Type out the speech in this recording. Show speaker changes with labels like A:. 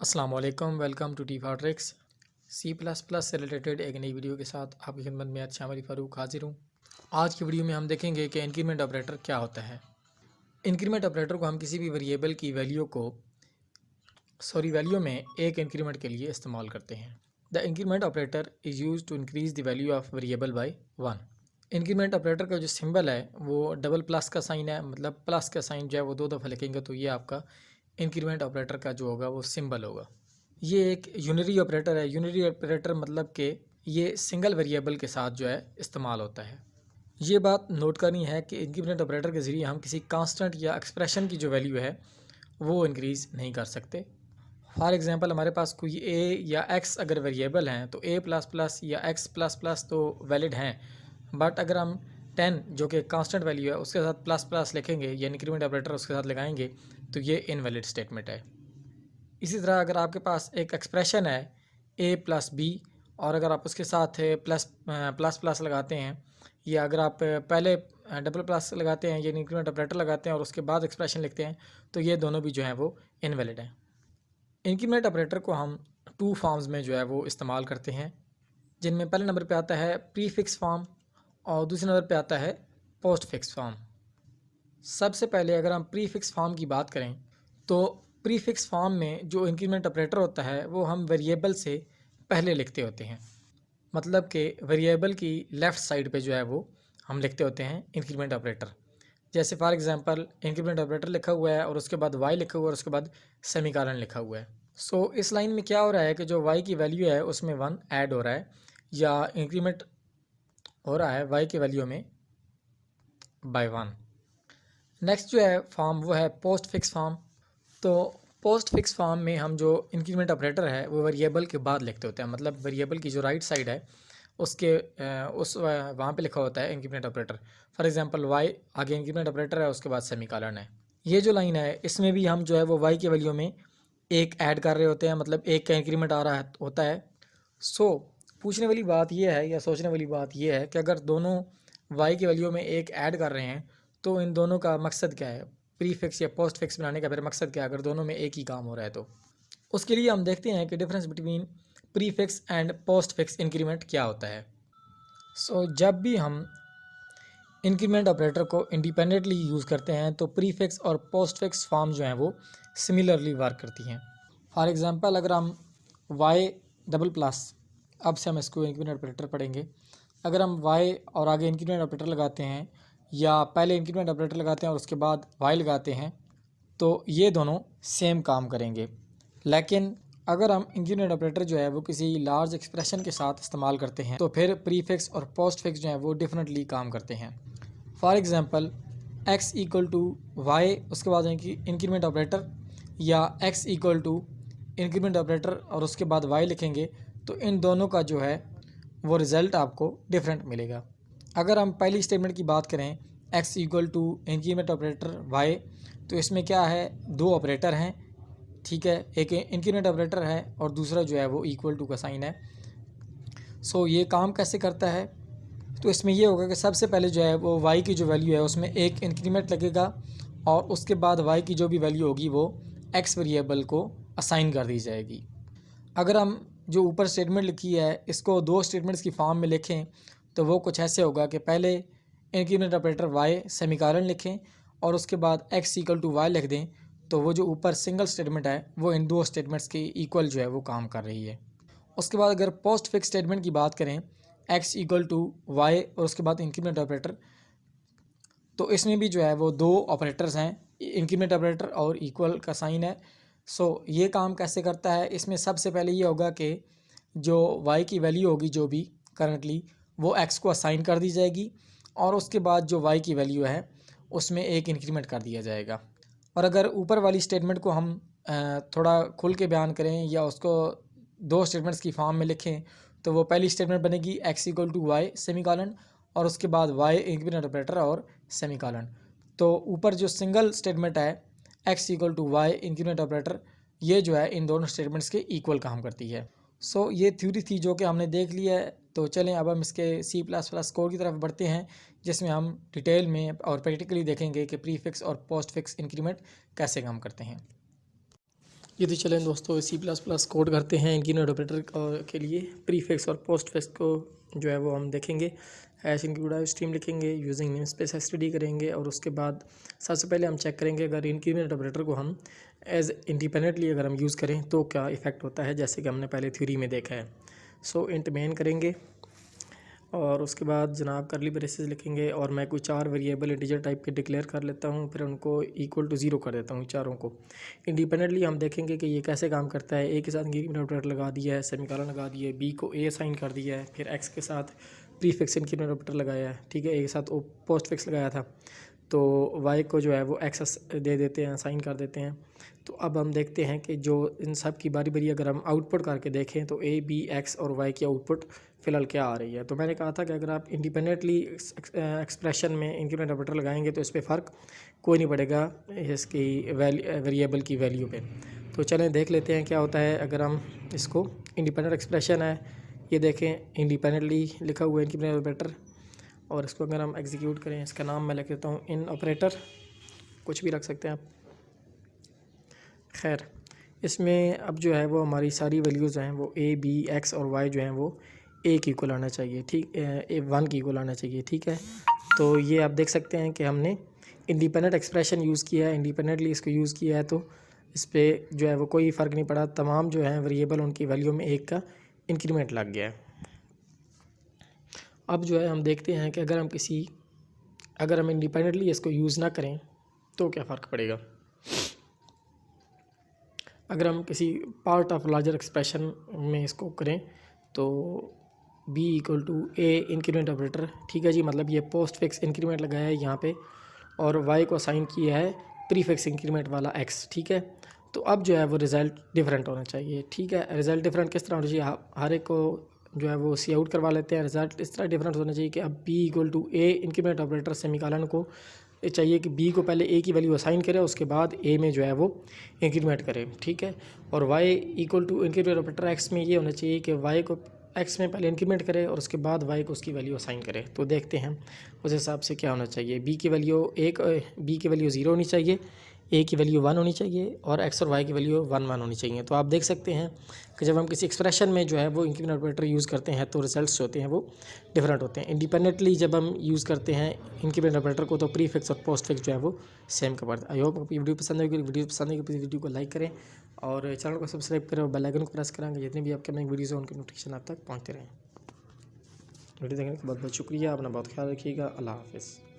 A: अस्सलाम वालेकुम, welcome to T for tricks. C plus plus से रिलेटेड एक नई वीडियो के साथ आपकी खिदमत में शामिल फ़ारूक हाजिर हूँ। आज की वीडियो में हम देखेंगे कि इंक्रीमेंट ऑपरेटर क्या होता है। इंक्रीमेंट ऑपरेटर को हम किसी भी वेरिएबल की वैल्यू में एक इंक्रीमेंट के लिए इस्तेमाल करते हैं। The increment operator is use to increase the value of variable by 1। Increment operator का जो सिंबल है वो डबल प्लस का साइन है, मतलब प्लस का साइन जो है वो 2 दफ़ा लिखेंगे तो ये आपका इंक्रीमेंट ऑपरेटर का जो होगा वो सिंबल होगा। ये एक यूनरी ऑपरेटर है। यूनरी ऑपरेटर मतलब कि ये सिंगल वेरिएबल के साथ जो है इस्तेमाल होता है। ये बात नोट करनी है कि इंक्रीमेंट ऑपरेटर के ज़रिए हम किसी कांस्टेंट या एक्सप्रेशन की जो वैल्यू है वो इंक्रीज़ नहीं कर सकते। फॉर एग्ज़ाम्पल हमारे पास कोई ए या एक्स अगर वेरिएबल हैं तो ए प्लस प्लस या एक्स प्लस प्लस तो वैलिड हैं, बट अगर हम 10 जो कि कांस्टेंट वैल्यू है उसके साथ प्लस प्लस लिखेंगे या इंक्रीमेंट ऑपरेटर उसके साथ लगाएंगे तो ये इनवैलिड स्टेटमेंट है। इसी तरह अगर आपके पास एक एक्सप्रेशन है ए प्लस बी और अगर आप उसके साथ प्लस प्लस प्लस लगाते हैं या अगर आप पहले डबल प्लस लगाते हैं या इंक्रीमेंट ऑपरेटर लगाते हैं और उसके बाद एक्सप्रेशन लिखते हैं तो ये दोनों भी जो हैं वो इनवैलिड हैं। इंक्रीमेंट ऑपरेटर को हम 2 फॉर्म्स में जो है वो इस्तेमाल करते हैं, जिनमें पहले नंबर पे आता है प्री फिक्स फॉर्म और दूसरे नंबर पे आता है पोस्ट फिक्स फॉर्म। सबसे पहले अगर हम प्री फिक्स फॉर्म की बात करें तो प्री फिक्स फॉर्म में जो इंक्रीमेंट ऑपरेटर होता है वो हम वेरिएबल से पहले लिखते होते हैं, मतलब कि वेरिएबल की लेफ़्ट साइड पे जो है वो हम लिखते होते हैं इंक्रीमेंट ऑपरेटर। जैसे फॉर एग्जांपल इंक्रीमेंट ऑपरेटर लिखा हुआ है और उसके बाद वाई लिखा हुआ है और उसके बाद सेमीकोलन लिखा हुआ है। सो इस लाइन में क्या हो रहा है कि जो वाई की वैल्यू है उसमें 1 ऐड हो रहा है या इंक्रीमेंट हो रहा है वाई की वैल्यू में बाय 1। नेक्स्ट जो है फॉर्म वो है पोस्ट फिक्स फॉर्म। तो पोस्ट फिक्स फॉर्म में हम जो इंक्रीमेंट ऑपरेटर है वो वेरिएबल के बाद लिखते होते हैं, मतलब वेरिएबल की जो राइट साइड है उसके वहाँ पे लिखा होता है increment operator. For example y आगे इंक्रीमेंट ऑपरेटर है उसके बाद सेमीकोलन है। ये जो लाइन है इसमें भी हम जो है वो वाई की वैल्यू में एक ऐड कर रहे होते हैं, मतलब एक का इंक्रीमेंट आ रहा होता है। सो पूछने वाली बात यह है या सोचने वाली बात यह है कि अगर दोनों वाई की वैल्यू में एक ऐड कर रहे हैं तो इन दोनों का मकसद क्या है, प्री फिक्स या पोस्ट फिक्स बनाने का फिर मकसद क्या है अगर दोनों में एक ही काम हो रहा है तो। उसके लिए हम देखते हैं कि difference between pre fix and post fix increment क्या होता है। सो जब भी हम इंक्रीमेंट ऑपरेटर को इंडिपेंडेंटली यूज़ करते हैं तो प्री फिक्स और पोस्ट फिक्स फॉर्म जो हैं वो सिमिलरली वर्क करती हैं। फॉर एग्जांपल अगर हम वाई डबल प्लस, अब से हम इसको इंक्रीमेंट ऑपरेटर पढ़ेंगे, अगर हम वाई और आगे इंक्रीमेंट ऑपरेटर लगाते हैं या पहले इंक्रीमेंट ऑपरेटर लगाते हैं और उसके बाद वाई लगाते हैं तो ये दोनों सेम काम करेंगे। लेकिन अगर हम इंक्रीमेंट ऑपरेटर जो है वो किसी लार्ज एक्सप्रेशन के साथ इस्तेमाल करते हैं तो फिर प्री फिक्स और पोस्ट फिक्स जो है वो डिफरेंटली काम करते हैं। For example x equal to y उसके बाद इंक्रीमेंट ऑपरेटर या x equal to increment operator और उसके बाद y लिखेंगे तो इन दोनों का जो है वो रिज़ल्ट आपको डिफरेंट मिलेगा। अगर हम पहली स्टेटमेंट की बात करें x equal to increment operator y, तो इसमें क्या है, 2 ऑपरेटर हैं, ठीक है, एक इंक्रीमेंट ऑपरेटर है और दूसरा जो है वो इक्वल टू का साइन है। सो ये काम कैसे करता है, तो इसमें ये होगा कि सबसे पहले जो है वो y की जो वैल्यू है उसमें एक इंक्रीमेंट लगेगा और उसके बाद y की जो भी वैल्यू होगी वो x वेरिएबल को असाइन कर दी जाएगी। अगर हम जो ऊपर स्टेटमेंट लिखी है इसको 2 स्टेटमेंट्स की फॉर्म में लिखें तो वो कुछ ऐसे होगा कि पहले इंक्रीमेंट ऑपरेटर y सेमीकोलन लिखें और उसके बाद x इक्वल टू y लिख दें, तो वो जो ऊपर सिंगल स्टेटमेंट है वो इन 2 स्टेटमेंट्स के इक्वल जो है वो काम कर रही है। उसके बाद अगर पोस्ट फिक्स स्टेटमेंट की बात करें x इक्वल टू वाई और उसके बाद इंक्रीमेंट ऑपरेटर, तो इसमें भी जो है वो 2 ऑपरेटर्स हैं, इंक्रीमेंट ऑपरेटर और इक्वल का साइन है। सो ये काम कैसे करता है, इसमें सबसे पहले ये होगा कि जो y की वैल्यू होगी जो भी करंटली वो x को असाइन कर दी जाएगी और उसके बाद जो y की वैल्यू है उसमें एक इंक्रीमेंट कर दिया जाएगा। और अगर ऊपर वाली स्टेटमेंट को हम थोड़ा खुल के बयान करें या उसको 2 स्टेटमेंट्स की फॉर्म में लिखें तो वो पहली स्टेटमेंट बनेगी x equal to y semicolon और उसके बाद y इंक्रीमेंट ऑपरेटर और सेमीकोलन। तो ऊपर जो सिंगल स्टेटमेंट है x equal to y increment operator, ये जो है इन दोनों स्टेटमेंट्स के इक्वल काम करती है। सो ये थ्योरी थी जो कि हमने देख लिया है। तो चलें अब हम इसके C++ कोड की तरफ बढ़ते हैं जिसमें हम डिटेल में और प्रैक्टिकली देखेंगे कि प्री फिक्स और पोस्ट फिक्स इंक्रीमेंट कैसे काम करते हैं। ये तो चलें दोस्तों, C++ कोड करते हैं इंक्रीमेंट ऑपरेटर के लिए। प्रीफिक्स और पोस्टफिक्स को जो है वो हम देखेंगे। हैश इंक्लूड स्ट्रीम लिखेंगे, यूजिंग नेम स्पेस एसटीडी करेंगे, और उसके बाद सबसे पहले हम चेक करेंगे अगर इंक्रीमेंट ऑपरेटर को हम एज इंडिपेंडेंटली अगर हम यूज़ करें तो क्या इफ़ेक्ट होता है, जैसे कि हमने पहले थ्योरी में देखा है। सो इंट मेन करेंगे और उसके बाद जनाब करली ब्रेसेस लिखेंगे, और मैं कोई 4 वेरिएबल इंटीजर टाइप के डिक्लेयर कर लेता हूँ, फिर उनको इक्वल टू 0 कर देता हूँ चारों को। इंडिपेंडेंटली हम देखेंगे कि ये कैसे काम करता है। ए के साथ इंक्रीमेंट ऑपरेटर लगा दिया है, सेमीकोलन लगा दिया है, बी को ए असाइन कर दिया है, फिर एक्स के साथ प्रीफिक्स इंक्रीमेंट ऑपरेटर लगाया है, ठीक है। ए के साथ ओ पोस्ट फिक्स लगाया था, तो वाई को जो है वो एक्स दे देते हैं, असाइन कर देते हैं। तो अब हम देखते हैं कि जो इन सब की बारी बारी अगर हम आउटपुट करके देखें तो ए बी एक्स और वाई की आउटपुट फ़िलहाल क्या आ रही है। तो मैंने कहा था कि अगर आप इंडिपेंडेंटली एक्सप्रेशन में इंक्रीमेंट ऑपरेटर लगाएंगे तो इस पर फ़र्क कोई नहीं पड़ेगा इसकी वेरिएबल की वैल्यू पे। तो चलें देख लेते हैं क्या होता है अगर हम इसको इंडिपेंडेंट एक्सप्रेशन है, ये देखें इंडिपेंडेंटली लिखा हुआ है इंक्रीमेंट ऑपरेटर, और इसको अगर हम एग्जीक्यूट करें, इसका नाम मैं लिख देता हूँ इन ऑपरेटर, कुछ भी रख सकते हैं आप। खैर इसमें अब जो है वो हमारी सारी वैल्यूज़ हैं वो ए बी एक्स और वाई जो हैं वो ए की इक्वल आना चाहिए, ठीक, ए 1 की इक्वल आना चाहिए, ठीक है। तो ये आप देख सकते हैं कि हमने इंडिपेंडेंट एक्सप्रेशन यूज़ किया है, इंडिपेंडेंटली इसको यूज़ किया है, तो इस पर जो है वो कोई फ़र्क नहीं पड़ा। तमाम जो है वेरिएबल उनकी वैल्यू में 1 का इंक्रीमेंट लग गया है। अब जो है हम देखते हैं कि अगर हम इंडिपेंडेंटली इसको यूज़ ना करें तो क्या फ़र्क पड़ेगा। अगर हम किसी पार्ट ऑफ लार्जर एक्सप्रेशन में इसको करें तो b equal to a increment operator, ठीक है जी, मतलब ये पोस्ट फिक्स इंक्रीमेंट लगाया है यहाँ पे, और वाई को असाइन किया है प्रीफिक्स इंक्रीमेंट वाला एक्स, ठीक है। तो अब जो है वो रिज़ल्ट डिफरेंट होना चाहिए, ठीक है। रिज़ल्ट डिफरेंट किस तरह होना चाहिए, हर एक को जो है वो सी आउट करवा लेते हैं। रिज़ल्ट इस तरह डिफरेंट होना चाहिए कि अब b equal to a increment operator semicolon को चाहिए कि बी को पहले ए की वैल्यू असाइन करे, उसके बाद ए में जो है वो इंक्रीमेंट करे, ठीक है। और y equal to increment operator x में ये होना चाहिए कि वाई को एक्स में पहले इंक्रीमेंट करे और उसके बाद वाई को उसकी वैल्यू असाइन करे। तो देखते हैं उस हिसाब से क्या होना चाहिए। बी की वैल्यू 0 होनी चाहिए, ए की वैल्यू 1 होनी चाहिए, और एक्स और वाई की वैल्यू 1 होनी चाहिए। तो आप देख सकते हैं कि जब हम किसी एक्सप्रेशन में जो है वो इंक्रीमेंट ऑपरेटर यूज़ करते हैं तो रिजल्ट्स होते हैं वो डिफरेंट होते हैं। इंडिपेंडेंटली जब हम यूज़ करते हैं इंक्रीमेंट ऑपरेटर को तो प्रीफिक्स और पोस्ट फिक्स जो है वो सेम का पड़ता है। आई होप आपको वीडियो पसंद आएगी। वीडियो पसंद आएगी तो वीडियो को लाइक करें और चैनल को सब्सक्राइब करें और बेल आइकन को प्रेस करेंगे, जितने भी आपके नई वीडियोज़ हैं उनकी नोटिफिकेशन आप तक पहुँचते रहें। वीडियो देखने का बहुत बहुत शुक्रिया, अपना बहुत ख्याल रखिएगा। अल्लाह हाफिज़।